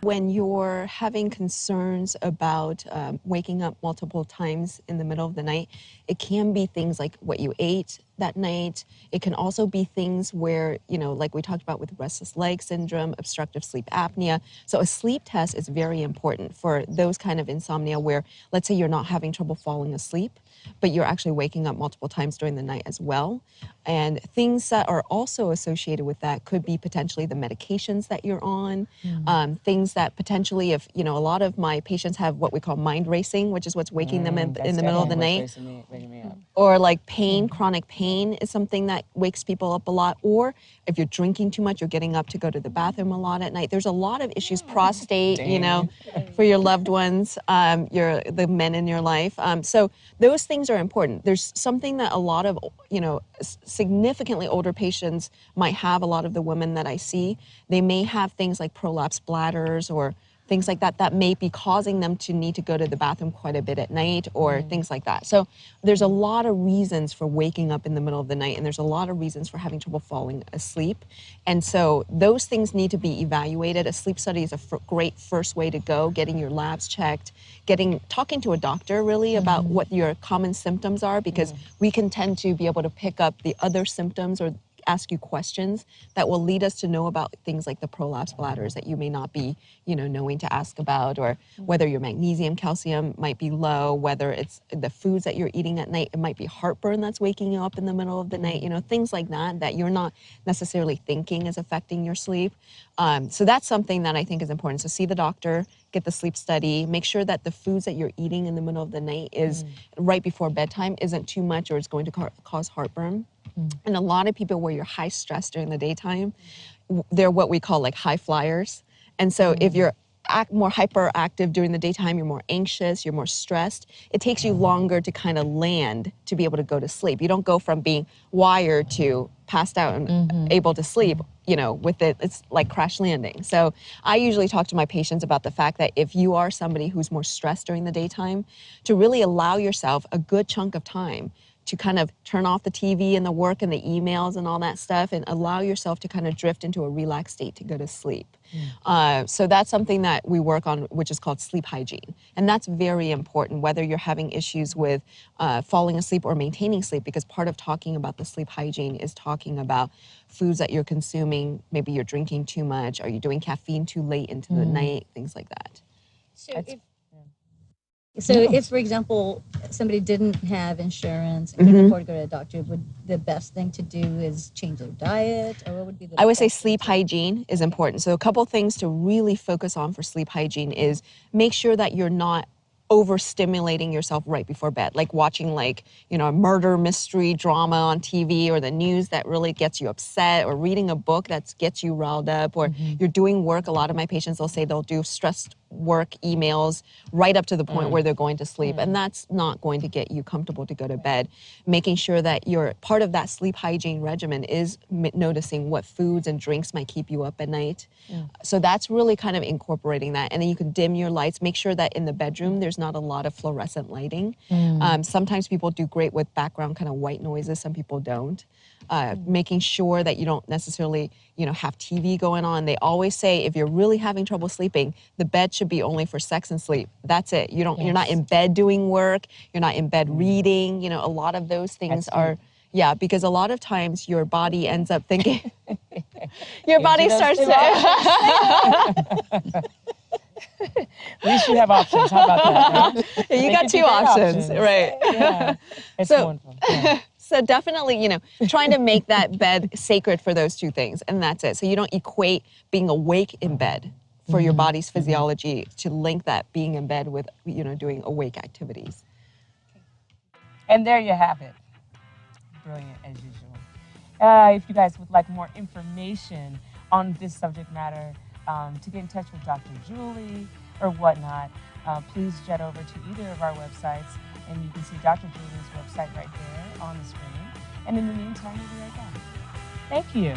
When you're having concerns about waking up multiple times in the middle of the night, it can be things like what you ate that night. It can also be things where, you know, like we talked about with restless leg syndrome, obstructive sleep apnea. So a sleep test is very important for those kind of insomnia where, let's say you're not having trouble falling asleep, but you're actually waking up multiple times during the night as well. And things that are also associated with that could be potentially the medications that you're on, things that potentially, if, you know, a lot of my patients have what we call mind racing, which is what's waking them in the middle of the night. Waking me up. Or like pain, chronic pain is something that wakes people up a lot. Or if you're drinking too much, you're getting up to go to the bathroom a lot at night. There's a lot of issues, prostate, you know, for your loved ones, the men in your life. So those things are important. There's something that a lot of, you know, significantly older patients might have. A lot of the women that I see, they may have things like prolapsed bladders or things like that that may be causing them to need to go to the bathroom quite a bit at night or things like that. So there's a lot of reasons for waking up in the middle of the night, and there's a lot of reasons for having trouble falling asleep. And so those things need to be evaluated. A sleep study is a great first way to go, getting your labs checked, talking to a doctor really about what your common symptoms are, because we can tend to be able to pick up the other symptoms or ask you questions that will lead us to know about things like the prolapsed bladders that you may not be, you know, knowing to ask about, or whether your magnesium, calcium might be low, whether it's the foods that you're eating at night. It might be heartburn that's waking you up in the middle of the night, you know, things like that, that you're not necessarily thinking is affecting your sleep. So that's something that I think is important. So see the doctor, get the sleep study, make sure that the foods that you're eating in the middle of the night is right before bedtime isn't too much or it's going to cause heartburn. And a lot of people where you're high stress during the daytime, they're what we call like high flyers. And so if you're more hyperactive during the daytime, you're more anxious, you're more stressed, it takes you longer to kind of land to be able to go to sleep. You don't go from being wired to passed out and able to sleep, you know, with it, it's like crash landing. So I usually talk to my patients about the fact that if you are somebody who's more stressed during the daytime, to really allow yourself a good chunk of time to kind of turn off the TV and the work and the emails and all that stuff and allow yourself to kind of drift into a relaxed state to go to sleep. So that's something that we work on, which is called sleep hygiene. And that's very important, whether you're having issues with falling asleep or maintaining sleep, because part of talking about the sleep hygiene is talking about foods that you're consuming. Maybe you're drinking too much. Are you doing caffeine too late into the night? Things like that. So if, for example, somebody didn't have insurance and couldn't afford to go to a doctor, would the best thing to do is change their diet, or what would be the I would say sleep hygiene is important. So a couple things to really focus on for sleep hygiene is make sure that you're not overstimulating yourself right before bed, like watching like, you know, a murder mystery drama on TV or the news that really gets you upset, or reading a book that gets you riled up, or you're doing work. A lot of my patients will say they'll do stressed work emails right up to the point where they're going to sleep, and that's not going to get you comfortable to go to bed. Making sure that you're part of that sleep hygiene regimen is noticing what foods and drinks might keep you up at night. So that's really kind of incorporating that. And then you can dim your lights. Make sure that in the bedroom there's not a lot of fluorescent lighting. Sometimes people do great with background kind of white noises, some people don't. Making sure that you don't necessarily, you know, have TV going on. They always say if you're really having trouble sleeping, the bed should be only for sex and sleep. That's it. You don't. You're not in bed doing work. You're not in bed reading. You know, a lot of those things are. Yeah, because a lot of times your body ends up thinking. Your body starts to. At least you have options. How about that? Right? You got two options, right? Yeah, it's wonderful. Yeah. So definitely, you know, trying to make that bed sacred for those two things, and that's it. So you don't equate being awake in bed for your body's physiology to link that being in bed with, you know, doing awake activities. And there you have it. Brilliant, as usual. If you guys would like more information on this subject matter, to get in touch with Dr. Julie or whatnot, please jet over to either of our websites, and you can see Dr. Julie's website right there on the screen. And in the meantime, we'll be right back. Thank you.